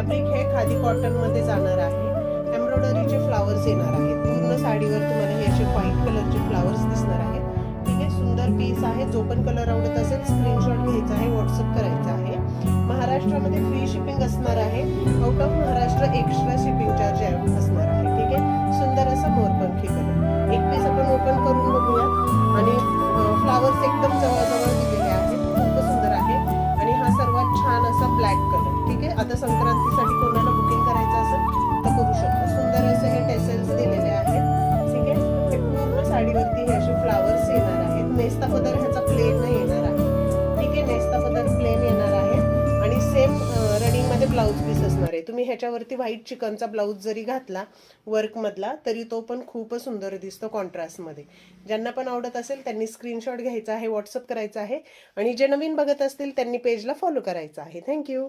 Fabric हे khadi cotton मध्ये जाणार आहे. एम्ब्रॉयडरीचे फ्लावर्स येणार आहेत. पूर्ण साडीवर तुम्हाला हे असे व्हाईट कलरचे फ्लावर्स दिसणार आहेत. ठीक आहे, सुंदर पीस आहे. जो पण कलर आवडत असेल स्क्रीनशॉट घ्यायचा आहे, व्हॉट्सअप करायचा आहे. महाराष्ट्रामध्ये फ्री शिपिंग असणार आहे. Out of Maharashtra extra shipping charge असणार आहे. ठीक आहे, सुंदर असा मोरपंखी कलर. एक पीस आपण ओपन करून बघूया. आणि फ्लावर्स एकदम जवळ दिलेले आहेत, खूप सुंदर आहे. आणि हा सर्वात छान असा ब्लॅक कलर. ठीक आहे, आता संक्रांतीसाठी कोणाला बुकिंग करायचं असेल तर करू शकतो. सुंदर असे हे टेसल्स दिलेले आहेत. ठीक आहे, हे पूर्ण साडीवरती हे असे फ्लावर्स येणार आहेत. नेस्ता पदर ह्याचा प्लेन येणार आहे. ठीक आहे, नेस्ता पदर प्लेन येणार आहे. आणि सेम रनिंग मध्ये ब्लाऊज पीस असणार आहे. तुम्ही ह्याच्यावरती व्हाईट चिकनचा ब्लाऊज जरी घातला वर्क मधला तरी तो पण खूप सुंदर दिसतो कॉन्ट्रास्ट मध्ये. ज्यांना पण आवडत असेल त्यांनी स्क्रीनशॉट घ्यायचा आहे, व्हॉट्सअप करायचा आहे. आणि जे नवीन बघत असतील त्यांनी पेजला फॉलो करायचं आहे. थँक्यू.